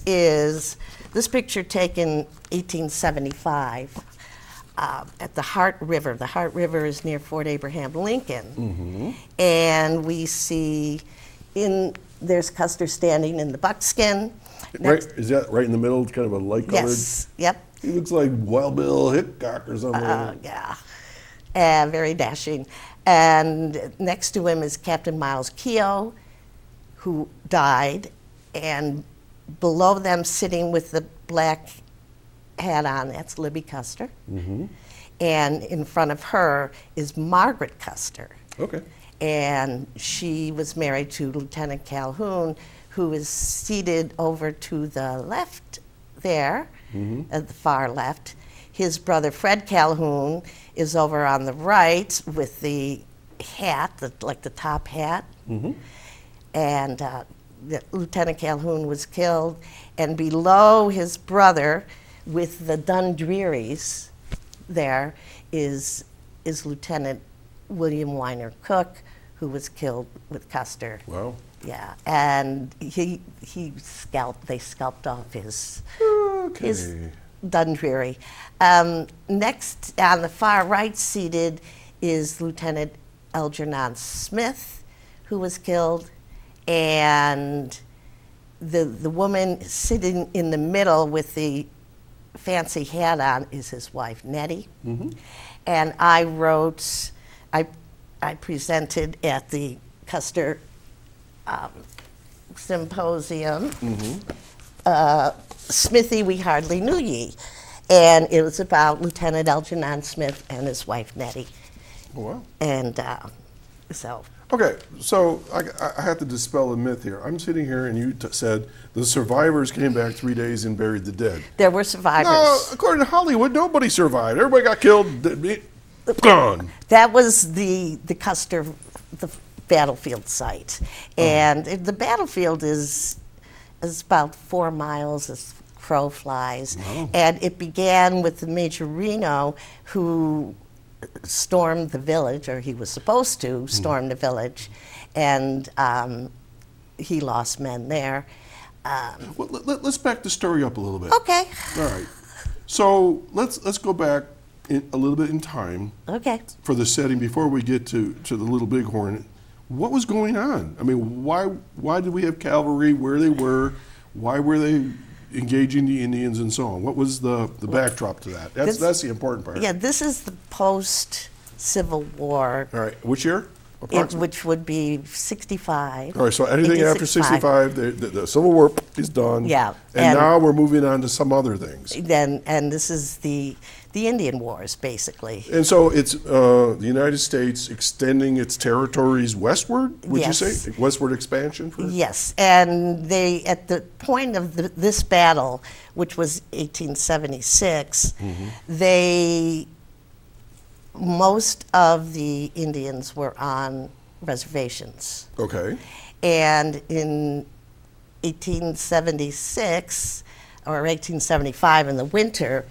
picture taken 1875 at the Heart River. The Heart River is near Fort Abraham Lincoln, and we see there's Custer standing in the buckskin. Right, is that right in the middle? It's kind of a light colored. Yes. Yep. He looks like Wild Bill Hickok or something. Yeah. Very dashing. And next to him is Captain Miles Keogh, who died, and below them, sitting with the black hat on, that's Libby Custer. And in front of her is Margaret Custer. Okay. And she was married to Lieutenant Calhoun, who is seated over to the left there, at the far left. His brother Fred Calhoun is over on the right with the hat, like the top hat. And Lieutenant Calhoun was killed. And below his brother, with the Dundrearys, there is Lieutenant William Weiner Cook, who was killed with Custer. Wow. Yeah, and they scalped off his Dundreary. Next, on the far right seated is Lieutenant Algernon Smith, who was killed, and the woman sitting in the middle with the fancy hat on is his wife, Nettie. And I presented at the Custer Symposium, Smithy, We Hardly Knew Ye. And it was about Lieutenant Algernon Smith and his wife, Nettie. Oh, wow. And so. Okay, so I have to dispel a myth here. I'm sitting here and you said the survivors came back 3 days and buried the dead. There were survivors. No, according to Hollywood, nobody survived. Everybody got killed, gone. That was the Custer, the battlefield site. And the battlefield is about 4 miles as crow flies. Wow. And it began with Major Reno, who stormed the village, or he was supposed to storm the village, and he lost men there. Well, let's back the story up a little bit. Okay. All right. So let's go back a little bit in time. Okay. For the setting before we get to the Little Bighorn. What was going on? I mean, why did we have cavalry? Where they were? Why were they engaging the Indians and so on? What was the backdrop to that? That's the important part. Yeah, this is the post-Civil War. All right. Which year? Which would be 65. All right, so anything after 65, the Civil War is done. Yeah. And now we're moving on to some other things. And this is the Indian Wars, basically. And so it's the United States extending its territories westward, would you say? Westward expansion? Yes, and they, at the point of this battle, which was 1876, most of the Indians were on reservations. Okay. And in 1876 or 1875 in the winter,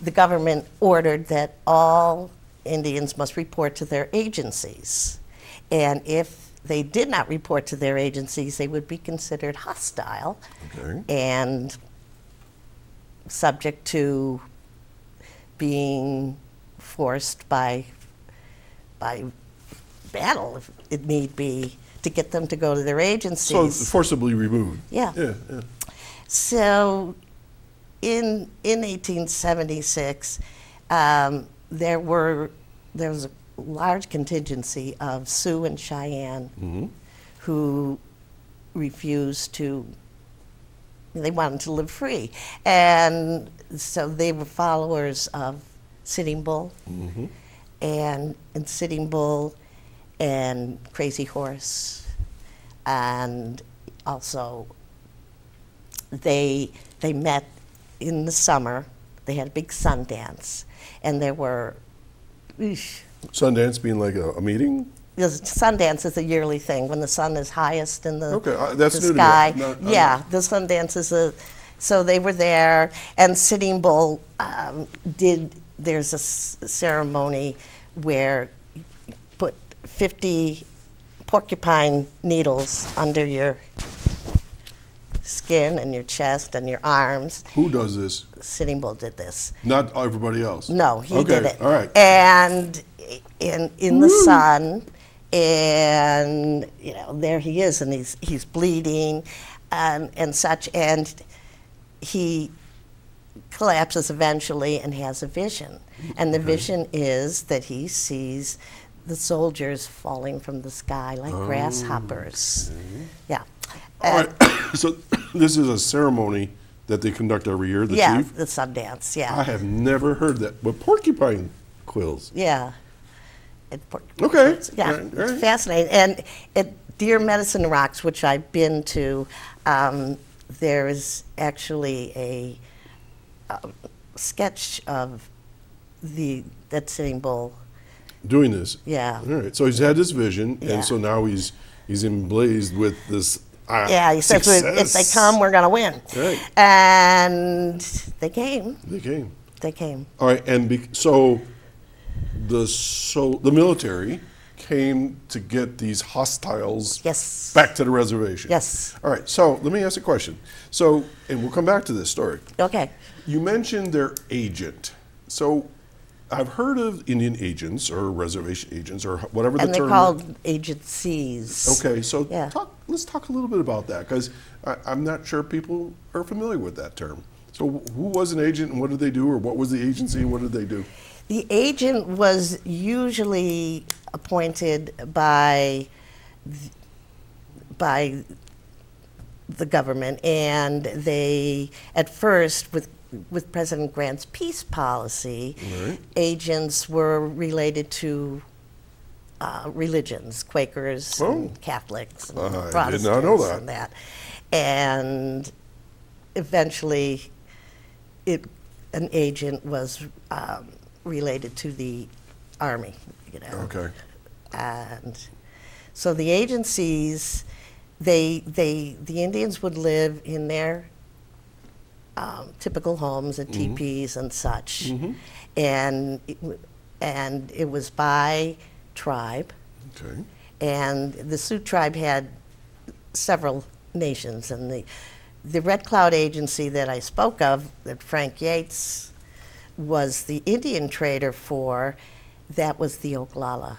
the government ordered that all Indians must report to their agencies. And if they did not report to their agencies, they would be considered hostile and subject to being forced by battle, if it need be, to get them to go to their agencies. So forcibly removed. Yeah. Yeah. So in 1876, there was a large contingency of Sioux and Cheyenne who refused to. They wanted to live free, and so they were followers of Sitting Bull, and Sitting Bull and Crazy Horse, and also they met in the summer. They had a big sun dance, and there were Sundance being like a meeting? The Sundance is a yearly thing when the sun is highest in the, that's the new sky. to me. Yeah, the Sundance is so they were there, and Sitting Bull there's a ceremony where you put 50 porcupine needles under your skin and your chest and your arms. Who does this? Sitting Bull did this. Not everybody else? No, he did it. All right. And in the sun, and there he is, and he's bleeding and such, and he collapses eventually and has a vision. And the vision is that he sees the soldiers falling from the sky like grasshoppers. Okay. Yeah. All right. So this is a ceremony that they conduct every year, the chief? The Sundance, yeah. I have never heard that. But porcupine quills. Yeah. Okay. Yeah, all right. It's fascinating. And at Deer Medicine Rocks, which I've been to, there is actually a sketch of that Sitting Bull doing this. Yeah. All right. So he's had this vision, and so now he's emblazed with this. Yeah, he says if they come, we're going to win. Right. And they came. They came. All right, and so the military came to get these hostiles back to the reservation. Yes. All right, so let me ask a question. So, and we'll come back to this story. Okay. You mentioned their agent. So I've heard of Indian agents or reservation agents or whatever the term is. And they're called agencies. Okay, so let's talk a little bit about that, because I'm not sure people are familiar with that term. So who was an agent and what did they do, or what was the agency and what did they do? The agent was usually appointed by the government, and they, at first, with President Grant's peace policy, agents were related to religions, Quakers and Catholics and Protestants. I did not know that. And that. And eventually, an agent was related to the Army, Okay. And so the agencies, the Indians would live in their typical homes and teepees and such, and it was by tribe. Okay. And the Sioux tribe had several nations, and the Red Cloud Agency that I spoke of, that Frank Yates was the Indian trader for, that was the Oglala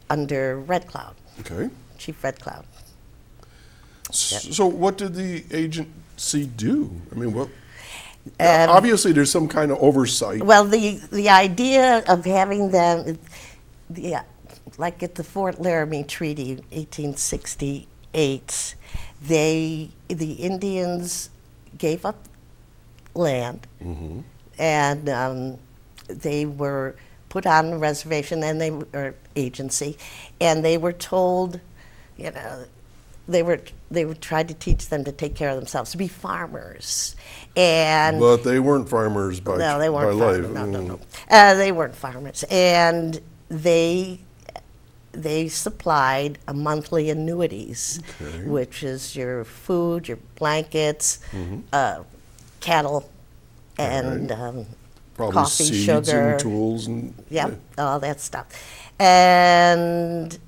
under Red Cloud. Okay. Chief Red Cloud. So what did the agency do? I mean, what? Obviously, there's some kind of oversight. Well, the idea of having them, like at the Fort Laramie Treaty, 1868, the Indians gave up land, and they were put on a reservation, and or agency, and they were told, they were tried to teach them to take care of themselves, to be farmers, but they weren't farmers by no, they weren't by farmers. life. No. They weren't farmers, and they supplied a monthly annuities, which is your food, your blankets, cattle, and probably coffee, seeds sugar, and tools, and all that stuff, and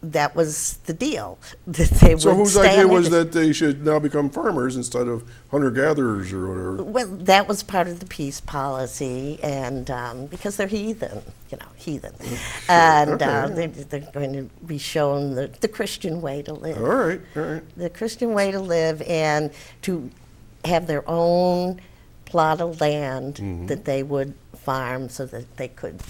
that was the deal. That they would. So whose idea was that they should now become farmers instead of hunter-gatherers or whatever? Well, that was part of the peace policy, and because they're heathen, and they're going to be shown the Christian way to live. All right. The Christian way to live, and to have their own plot of land that they would farm so that they could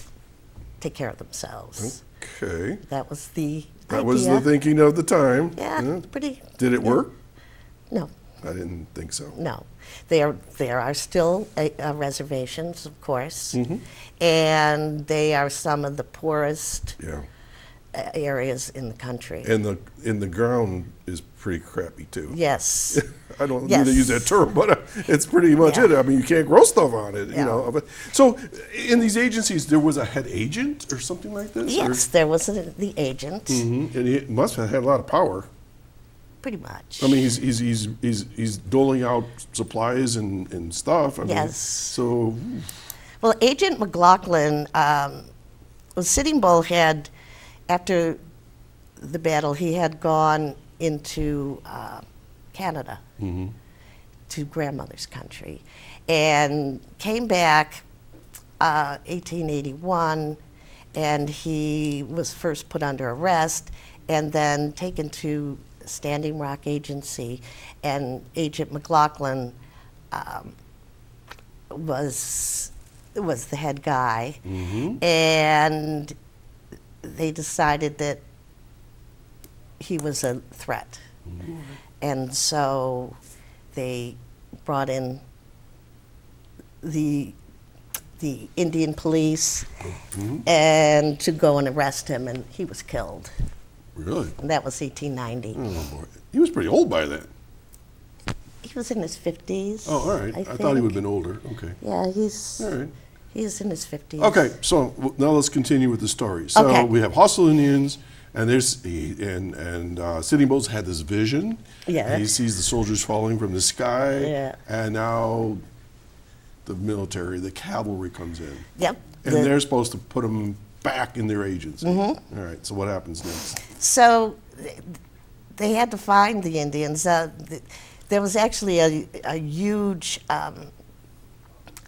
take care of themselves. Okay. That was the That idea. was the thinking of the time. Yeah, pretty. Did it work? No. I didn't think so. No. There are still reservations, of course, and they are some of the poorest areas in the country. And the ground is pretty crappy too. Yes. I don't Yes. mean to use that term, but it's pretty much it. I mean, you can't grow stuff on it, you know. But, so in these agencies, there was a head agent or something like this? Yes, there was the agent. And he must have had a lot of power. Pretty much. I mean, he's doling out supplies and stuff. I mean, Yes. so. Well, Agent McLaughlin, Sitting Bull had, after the battle, he had gone into Canada, to grandmother's country, and came back 1881, and he was first put under arrest and then taken to Standing Rock Agency, and Agent McLaughlin was the head guy, and they decided that he was a threat, and so they brought in the Indian police and to go and arrest him, and he was killed. Really? And that was 1890. Oh, boy. He was pretty old by then. He was in his 50s. Oh, all right. I thought he would have been older. Okay. Yeah, he's All right. he's in his 50s. Okay, so now let's continue with the story. So Okay. we have hostile Indians, and Sitting Bull's had this vision. Yeah. He sees the soldiers falling from the sky. Yeah. And now the military, the cavalry comes in. Yep. And they're supposed to put them back in their agency. All right, so what happens next? So they had to find the Indians. There was actually a huge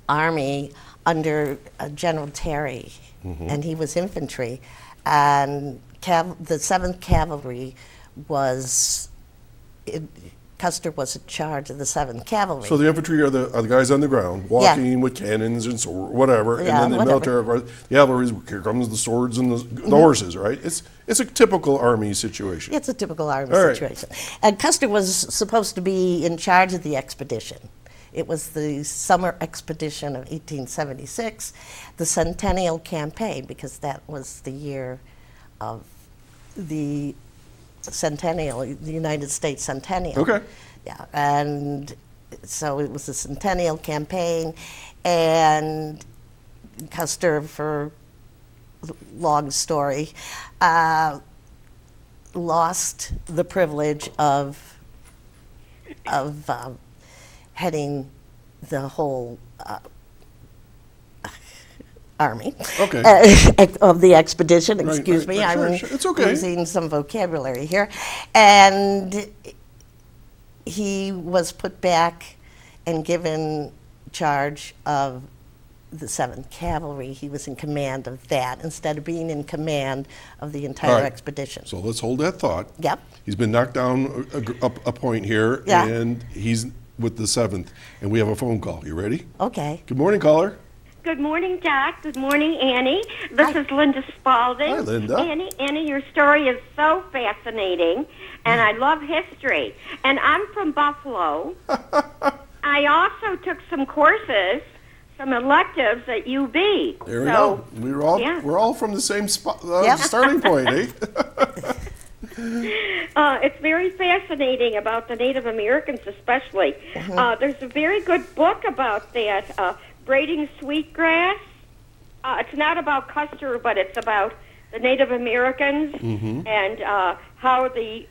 army under General Terry, and he was infantry. And the 7th Cavalry was, Custer was in charge of the 7th Cavalry. So the infantry are the guys on the ground, walking with cannons and whatever, Yeah, and then the whatever. military, the cavalry, here comes the swords and the horses, right? It's a typical army situation. It's a typical army All right. situation. And Custer was supposed to be in charge of the expedition. It was the summer expedition of 1876, the Centennial Campaign, because that was the year of the centennial, the United States centennial. Okay. Yeah, and so it was the Centennial Campaign, and Custer, for long story, lost the privilege of heading the whole army. Okay. Of the expedition, Right, excuse right, me, right, I'm sure, it's okay. using some vocabulary here. And he was put back and given charge of the 7th Cavalry. He was in command of that instead of being in command of the entire All right. expedition. So let's hold that thought. Yep. He's been knocked down a point here, Yeah. and he's with the 7th, and we have a phone call. You ready? Okay. Good morning, caller. Good morning, Jack. Good morning, Annie. This is Linda Spalding. Hi, Linda. Annie, your story is so fascinating, and I love history. And I'm from Buffalo. I also took some courses, some electives at UB. There we go. We're all from the same spot, Yep. starting point, eh? It's very fascinating about the Native Americans, especially. There's a very good book about that. Braiding Sweetgrass. It's not about Custer, but it's about the Native Americans and how the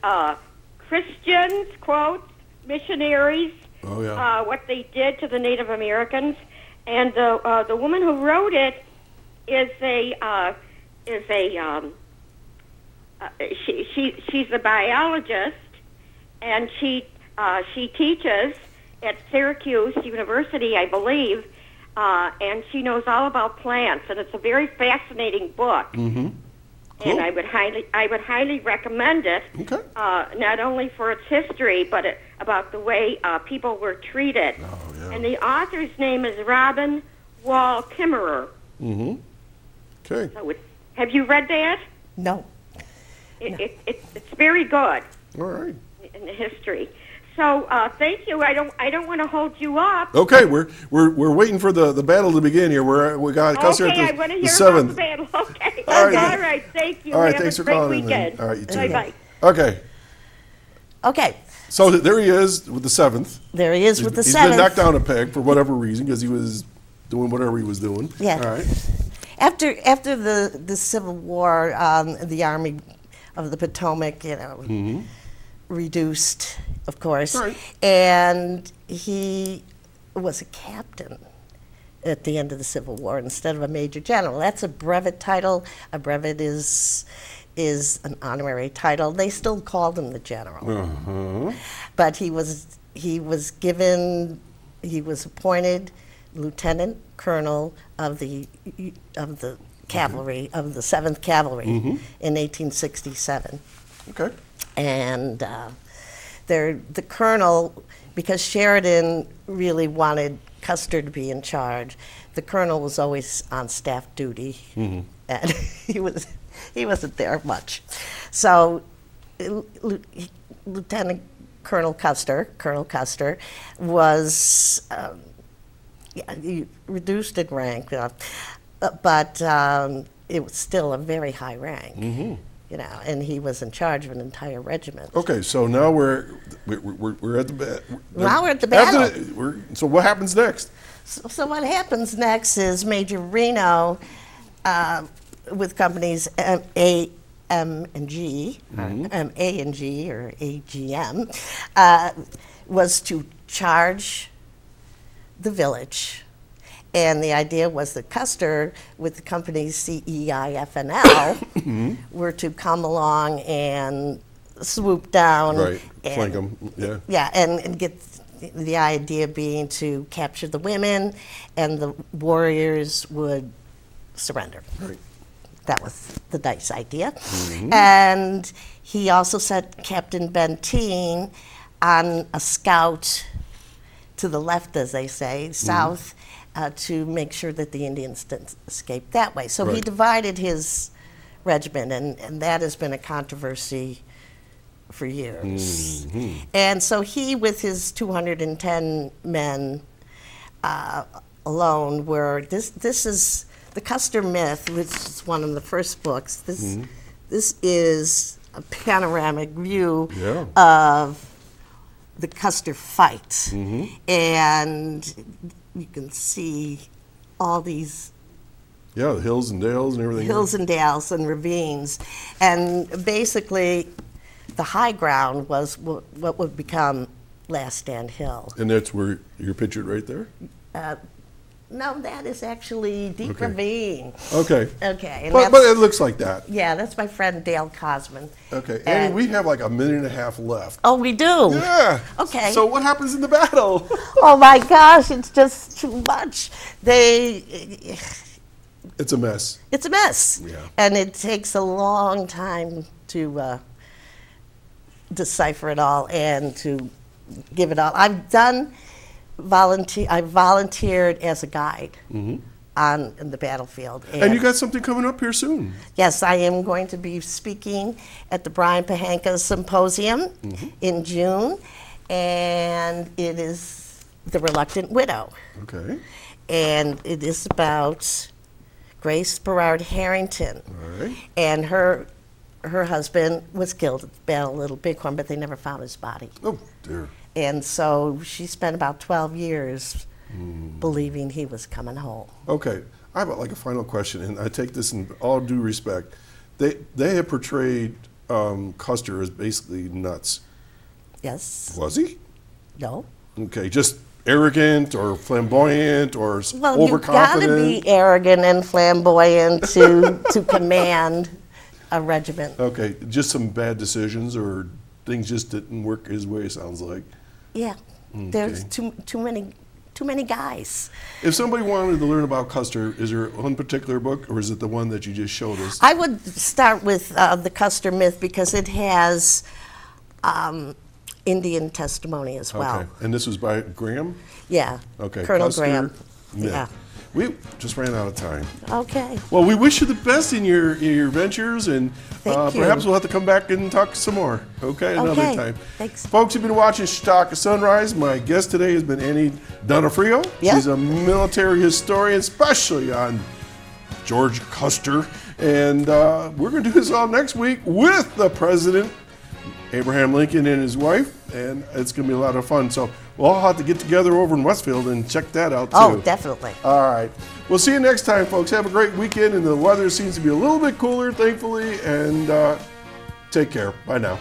Christians, quote, missionaries, what they did to the Native Americans. And the woman who wrote it is she's a biologist, and she teaches at Syracuse University, I believe. And she knows all about plants, and it's a very fascinating book. Cool. And I would highly recommend it. Okay. Not only for its history, but about the way people were treated. Oh, yeah. And the author's name is Robin Wall Kimmerer. Okay. So have you read that? No. It's very good All right. in the history. So thank you. I don't want to hold you up. Okay, we're waiting for the battle to begin here. We got Custer Okay, at I want to the hear about 7th. the battle. Okay. All right. All right, thank you. All right, Have thanks a for great calling in. weekend. All right, you too. Bye-bye. Okay, Okay, so there he is with the 7th. there he is with the He's 7th. been knocked down a peg for whatever reason because he was doing whatever he was doing. Yeah. All right. After the Civil War, the Army of the Potomac, reduced, of course, Right. and he was a captain at the end of the Civil War instead of a major general. That's a brevet title. A brevet is an honorary title. They still called him the general, but he was appointed lieutenant colonel of the cavalry, of the 7th Cavalry in 1867. Okay. And the colonel, because Sheridan really wanted Custer to be in charge, the colonel was always on staff duty, and he wasn't there much. So Lieutenant Colonel Custer was he reduced in rank, but it was still a very high rank. And he was in charge of an entire regiment. Okay, so now we're at the Now we're at the battle. So what happens next? So what happens next is Major Reno, with companies A, M, and G, A and G or AGM, was to charge the village. And the idea was that Custer, with the companies C, E, I, F, and L, were to come along and swoop down. Right, and, flank them, yeah. Yeah, and get the idea being to capture the women, and the warriors would surrender. Right. That was the nice idea. And he also sent Captain Benteen on a scout to the left, as they say, south, to make sure that the Indians didn't escape that way. So he Right. divided his regiment, and that has been a controversy for years. And so he, with his 210 men alone, this is the Custer myth, which is one of the first books. This is a panoramic view of the Custer fight, and you can see all these the hills and dales and everything. hills and dales and ravines, and basically the high ground was what would become Last Stand Hill. And that's where you're pictured right there? No, that is actually Deep Okay. Ravine. Okay. Okay, and But it looks like that. yeah, that's my friend Dale Cosman. Okay, And- Annie, we have like a minute and a half left. Oh, we do? Yeah. Okay. So what happens in the battle? Oh my gosh, it's just too much. It's a mess. It's a mess. Yeah. And it takes a long time to decipher it all and to give it all. I volunteered as a guide on the battlefield. And you got something coming up here soon. Yes, I am going to be speaking at the Brian Pahanka Symposium in June, and it is The Reluctant Widow. Okay. And it is about Grace Berard Harrington. All right. And her husband was killed at the Battle of Little Bighorn, but they never found his body. Oh, dear. And so she spent about 12 years believing he was coming home. Okay. I have like a final question, and I take this in all due respect. They have portrayed Custer as basically nuts. Yes? Was he? No? Okay, just arrogant or flamboyant or Well, you've got overconfident? to be arrogant and flamboyant to command a regiment. Okay, just some bad decisions or things just didn't work his way, sounds like. Yeah, there's too many guys. If somebody wanted to learn about Custer, is there one particular book, or is it the one that you just showed us? I would start with the Custer myth because it has Indian testimony as well. Okay, and this was by Graham? Yeah. Okay, Colonel Custer Graham. myth. Yeah. We just ran out of time. Okay. Well, we wish you the best in your ventures, and Thank you. perhaps we'll have to come back and talk some more. Okay, another Okay, time. thanks. Folks, you've been watching Chautauqua Sunrise. My guest today has been Annie Donofrio. Yep. She's a military historian, especially on George Custer. And we're going to do this all next week with the president, Abraham Lincoln, and his wife. And it's going to be a lot of fun. So we'll all have to get together over in Westfield and check that out, too. Oh, definitely. All right. We'll see you next time, folks. Have a great weekend. And the weather seems to be a little bit cooler, thankfully. And take care. Bye now.